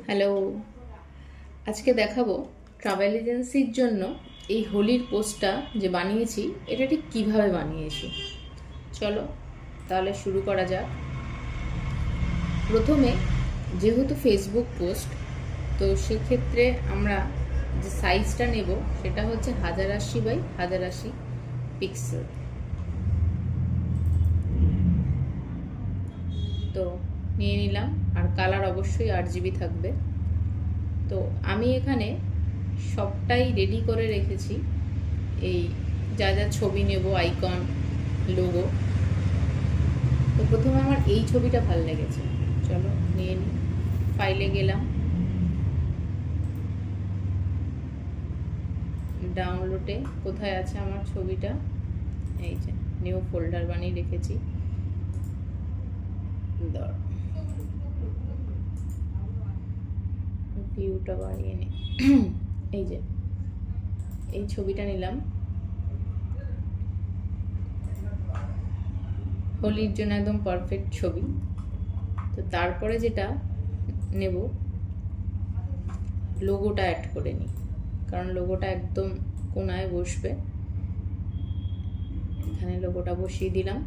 Hello, আজকে দেখাবো travel এজেন্সির জন্য এই হোলির পোস্টটা যে বানিয়েছি এটা ঠিক কীভাবে বানিয়েছি। চলো তাহলে শুরু করা যাক। প্রথমে যেহেতু ফেসবুক পোস্ট, তো সেক্ষেত্রে আমরা যে সাইজটা নেব সেটা হচ্ছে 1080x1080 পিক্সেল। তো নিয়ে নিলাম, আর কালার অবশ্যই 8GB থাকবে। তো আমি এখানে সবটাই রেডি করে রেখেছি, এই যা যা ছবি নেব, আইকন, লোগো। তো প্রথমে আমার এই ছবিটা ভালো লেগেছে, চলো নিয়ে নিই। ফাইলে গেলাম, ডাউনলোডে কোথায় আছে আমার ছবিটা, এই যে নিউ ফোল্ডার বানিয়ে রেখেছি। ভিউটা বাড়িয়ে নিই। এই যে এই ছবিটা নিলাম, হোলির জন্য একদম পারফেক্ট ছবি। তো তারপরে যেটা নেব, লোগোটা অ্যাড করে নিই, কারণ লোগোটা একদম কোনায় বসবে। এখানে লোগোটা বসিয়ে দিলাম।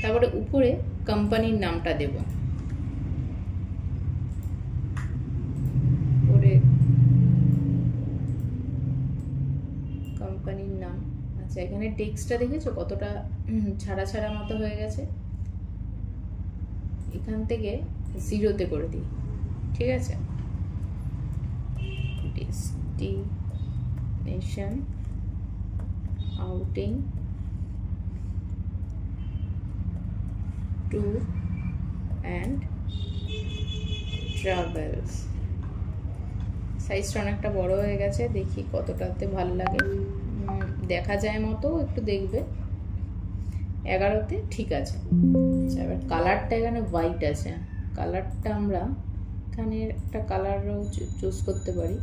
তারপরে উপরে কোম্পানির নামটা দেব। উপরে কোম্পানির নাম। আচ্ছা, এখানে টেক্সটটা দেখেছো কতটা ছাড়া ছাড়া মতো হয়ে গেছে। এখান থেকে 0-তে করে দিই, ঠিক আছে। Destination outing tour and travels. সাইজটা অনেকটা বড় হয়ে গেছে, দেখি কতটাতে ভালো লাগে। দেখা যায় মতো একটু দেখবে। 11-তে ঠিক আছে। আচ্ছা, এবার কালারটা এখানে হোয়াইট আছে, কালারটা আমরা এখানে একটা কালারও চুজ করতে পারি,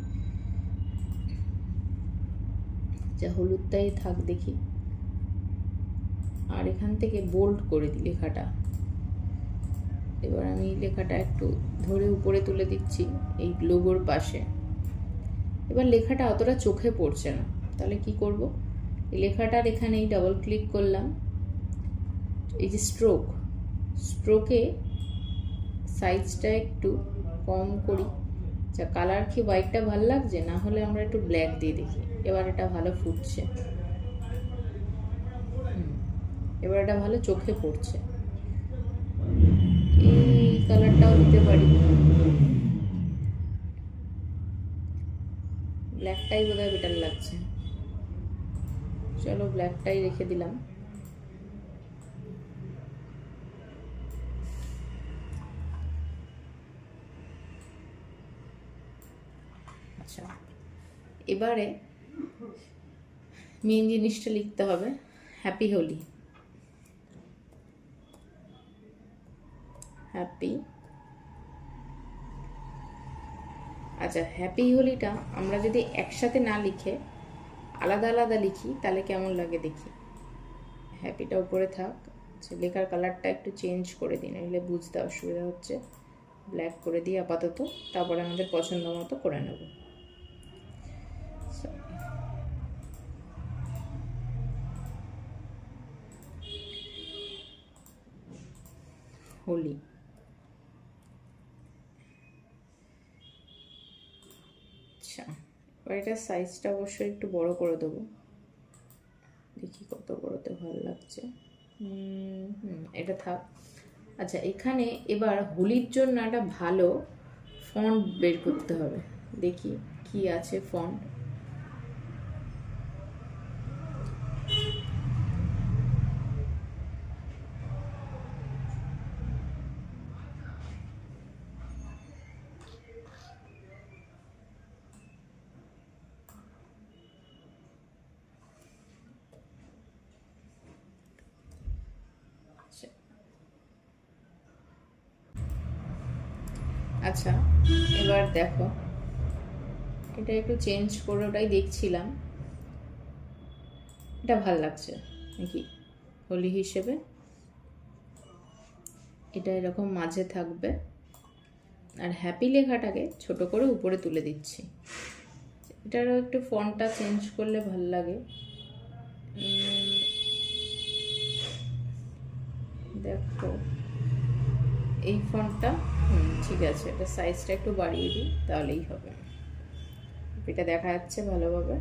যা হলুদটাই থাক দেখি। আর এখান থেকে বোল্ড করে দিই লেখাটা। এবার আমি লেখাটা একটু ধরে উপরে তুলে দিচ্ছি এই লোগোর পাশে। এবার লেখাটা অতটা চোখে পড়ছে না, তাহলে কি করব, এই লেখাটার এখানেই ডাবল ক্লিক করলাম। এই যে স্ট্রোকে সাইজটা একটু কম করি। আচ্ছা, কালার কি হোয়াইটটা ভালো লাগছে, না হলে আমরা একটু ব্ল্যাক দিয়ে দেখি। এবার এটা ভালো ফুটছে, এবার এটা ভালো চোখে পড়ছে। এই কালারটাও দিতে পারি, ব্ল্যাকটাই বোধহয় বেটার লাগছে। চলো ব্ল্যাকটাই রেখে দিলাম। আচ্ছা, এবারে মেন জিনিসটা লিখতে হবে, হ্যাপি হোলি। হ্যাপি, আচ্ছা হ্যাপি হোলিটা আমরা যদি একসাথে না লিখে আলাদা আলাদা লিখি তাহলে কেমন লাগে দেখি। হ্যাপিটা উপরে থাক। আচ্ছা, লেখার কালারটা একটু চেঞ্জ করে দিই, নইলে বুঝতে অসুবিধা হচ্ছে। ব্ল্যাক করে দিই আপাতত, তারপরে আমাদের পছন্দ মতো করে নেব। হোলি, আচ্ছা এবার এটার সাইজটা অবশ্যই একটু বড় করে দেবো, দেখি কত বড়তে ভালো লাগছে। এটা থাক। আচ্ছা, এখানে এবার হোলির জন্য একটা ভালো ফন্ট বের করতে হবে, দেখি কি আছে ফন্ট। আচ্ছা, এবার দেখো এটা একটু চেঞ্জ করে, ওটাই দেখছিলাম। এটা ভাল লাগছে নাকি হোলি হিসেবে। এটা এরকম মাঝে থাকবে, আর হ্যাপি লেখাটাকে ছোট করে উপরে তুলে দিচ্ছি। এটারও একটু ফন্টটা চেঞ্জ করলে ভাল লাগে। দেখো এই ফন্টটা ঠিক আছে, এটা সাইজটা একটু বাড়িয়ে দিই তাহলেই হবে। এটা দেখা যাচ্ছে ভালোভাবে।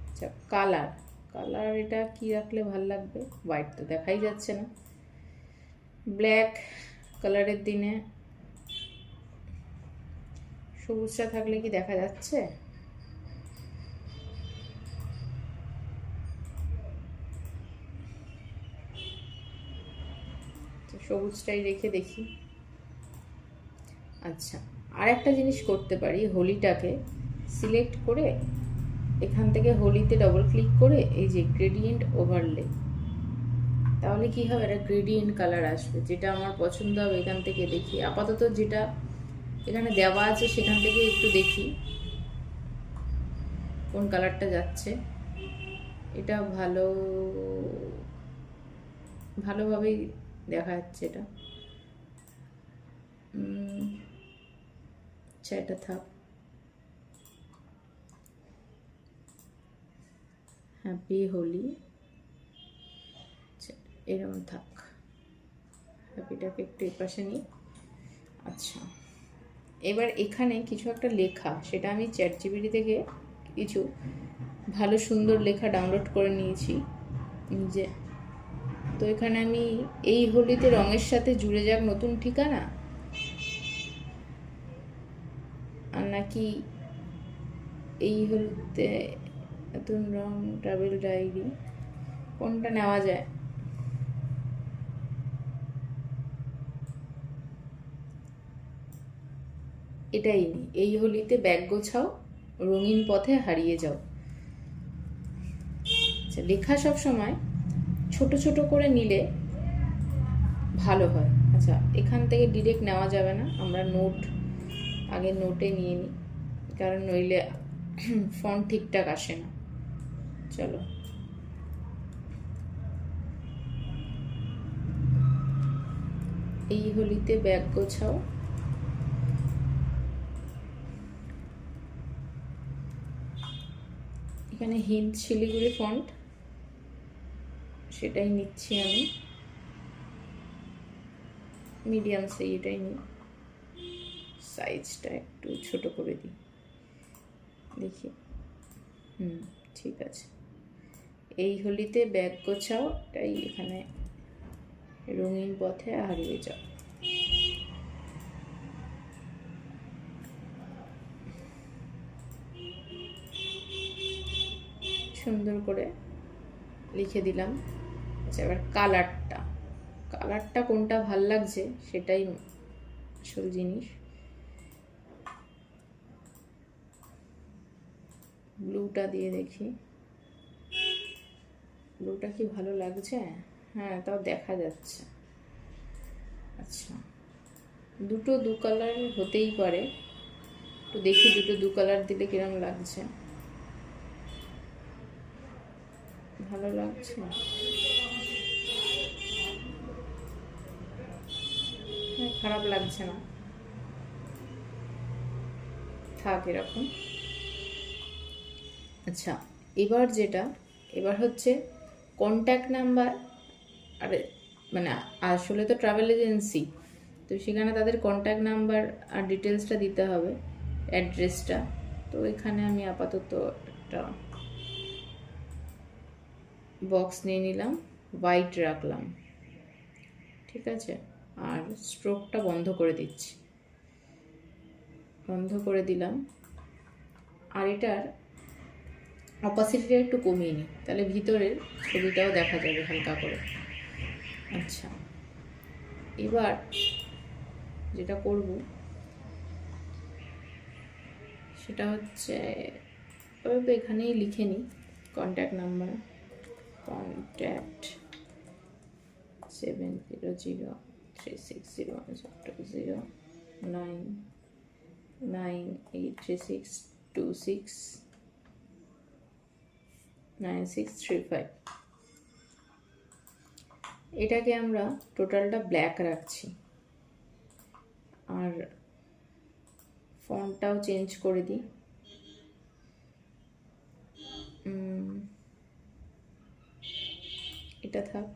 আচ্ছা, কালার এটা কি রাখলে ভাল লাগবে? হোয়াইট তো দেখাই যাচ্ছে না, ব্ল্যাক কালারের দিনে সবুজটা থাকলে কি দেখা যাচ্ছে? সবুজটাই রেখে দেখি। আচ্ছা, আর একটা জিনিস করতে পারি, হোলিটাকে সিলেক্ট করে এখান থেকে হোলিতে ডবল ক্লিক করে এই যে গ্রেডিয়েন্ট ওভারলে, তাহলে কি হবে, একটা গ্রেডিয়েন্ট কালার আসবে, যেটা আমার পছন্দ হবে। এখান থেকে দেখি, আপাতত যেটা এখানে দেওয়া আছে সেখান থেকে একটু দেখি কোন কালারটা যাচ্ছে। এটা ভালোভাবেই দেখা যাচ্ছে এটা। আচ্ছা, এটা থাক। হ্যাপি হোলি, আচ্ছা এরকম থাক। হ্যাপিটাকে একটু এপাশে নিই। আচ্ছা, এবার এখানে কিছু একটা লেখা, সেটা আমি চ্যাটজিপিটি থেকে কিছু ভালো সুন্দর লেখা ডাউনলোড করে নিয়েছি নিজে। তো এখানে আমি এই হোলিতে রঙের সাথে জুড়ে যাক নতুন ঠিকানা, আর নাকি এই হোলিতে নতুন রং ট্রাভেল ডায়েরি, কোনটা নেওয়া যায়? এটাই নি, এই হোলিতে ব্যাগ গোছাও, রঙিন পথে হারিয়ে যাও। আচ্ছা, লেখা সব সময় ছোট ছোট করে নিলে ভালো হয়। আচ্ছা, এখান থেকে ডিরেক্ট নেওয়া যাবে না, আমরা আগে নোটে নিয়ে নিই, কারণ নইলে ফন্ট ঠিকঠাক আসে না। চলো, এই হোলিতে ব্যাগ গোছাও, এখানে হিন্দ শিলিগুড়ি ফন্ট, সেটাই নিচ্ছি আমি, মিডিয়াম সেই এটাই নিই, সাইজটা একটু ছোট করে দিই, দেখি। ঠিক আছে। এই হোলিতে ব্যাগ গোছাও, তাই এখানে রঙিন পথে হারিয়ে যাও। সুন্দর করে লিখে দিলাম। আচ্ছা, এবার কালারটা কোনটা ভাল লাগছে সেটাই আসল জিনিস। ব্লুটা দিয়ে দেখি, ব্লুটা কি ভালো লাগছে? হ্যাঁ, তাও দেখা যাচ্ছে। আচ্ছা, দু কালার হতেই পারে, একটু দেখি দু কালার দিলে কিরম লাগছে। ভালো লাগছে? হ্যাঁ, খারাপ লাগছে না, থাক এরকম। আচ্ছা, এবার হচ্ছে কন্ট্যাক্ট নাম্বার, আর মানে আসলে তো ট্রাভেল এজেন্সি, তো সেখানে তাদের কন্ট্যাক্ট নাম্বার আর ডিটেলসটা দিতে হবে, অ্যাড্রেসটা। তো এখানে আমি আপাতত একটা বক্স নিয়ে নিলাম, হোয়াইট রাখলাম, ঠিক আছে। আর স্ট্রোকটা বন্ধ করে দিচ্ছি, বন্ধ করে দিলাম। আর এটার অপাসিটিটা একটু কমিয়ে নিই, তাহলে ভিতরের ছবিটাও দেখা যাবে হালকা করে। আচ্ছা, এবার যেটা করব সেটা হচ্ছে, তবে তো এখানেই লিখে নিই কন্ট্যাক্ট নাম্বার, কন্ট্যাক্ট 700360099836269635। এটাকে আমরা টোটালটা ব্ল্যাক রাখছি, আর ফন্টটাও চেঞ্জ করে দিই। এটা থাক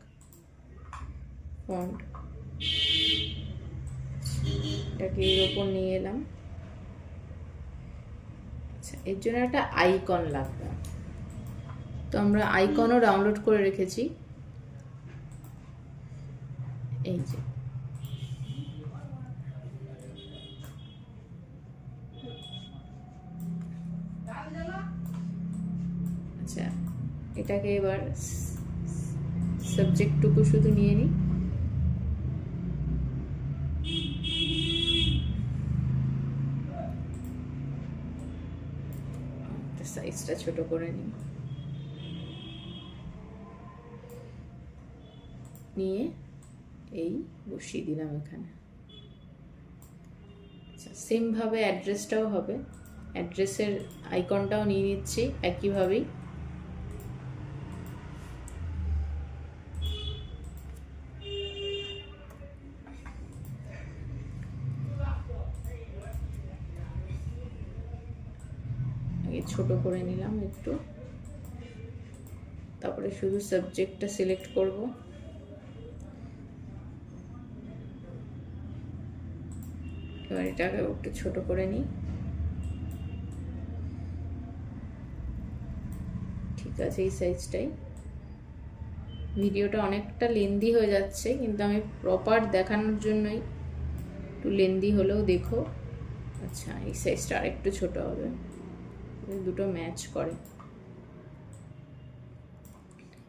ফন্ট, এটাকে এর ওপর নিয়ে এলাম। আচ্ছা, এর জন্য একটা আইকন লাগবে, তো আমরা আইকনও ডাউনলোড করে রেখেছি। এই যে আচ্ছা, এটাকে এবার সাবজেক্টটুকু শুধু নিয়ে নিই। সাইজটা ছোট করে নিই, নিয়ে এই বসিয়ে দিলাম এখানে। আচ্ছা, সেম ভাবে অ্যাড্রেসটাও হবে, অ্যাড্রেসের আইকনটাও নিয়ে নিচ্ছি একইভাবেই। আগে ছোট করে নিলাম একটু, তারপরে শুধু সাবজেক্টটা সিলেক্ট করব। এবার এটাকে একটু ছোট করে নিই। ঠিক আছে, এই সাইজটাই। ভিডিওটা অনেকটা লেন্দি হয়ে যাচ্ছে, কিন্তু আমি প্রপার দেখানোর জন্যই একটু লেন্দি হলেও দেখো। আচ্ছা, এই সাইজটা আর একটু ছোট হবে, দুটো ম্যাচ করে।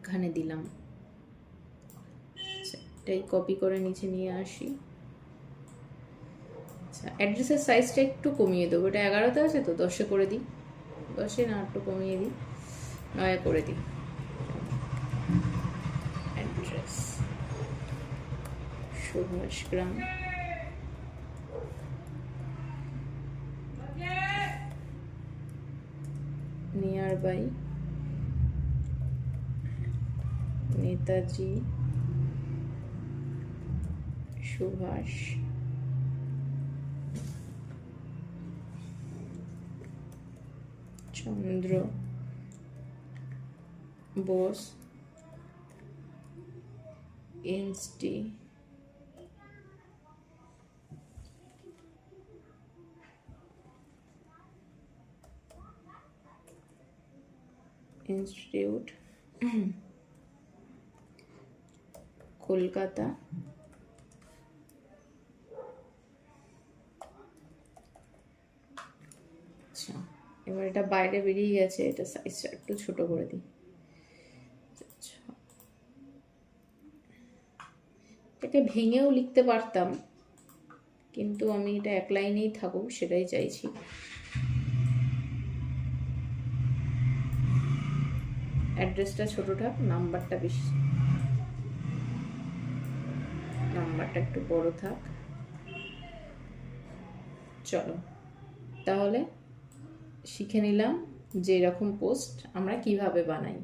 এখানে দিলাম। আচ্ছা, এটাই কপি করে নিচে নিয়ে আসি। আচ্ছা, অ্যাড্রেসের সাইজটা একটু কমিয়ে দেবো, এটা 11তে আছে তো 10-এ করে দিই। 10-এ না, একটু কমিয়ে দিই, 9-এ করে দিই। Address Subhashgram, near by Netaji Subhas Chandra Bose institute Kolkata. আচ্ছা, এবার এটা বাইরে বেরিয়ে গেছে, এটা সাইজটা একটু ছোট করে দিই। আচ্ছা, এটাকে ভেঙেও লিখতে পারতাম, কিন্তু আমি এটা এক লাইনেই থাকুক সেটাই চাইছি। অ্যাড্রেসটা ছোট থাক, নাম্বারটা বেশি, নাম্বারটা একটু বড় থাক। চলো তাহলে শিখে নিলাম যে এরকম পোস্ট আমরা কিভাবে বানাই।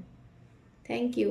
Thank you.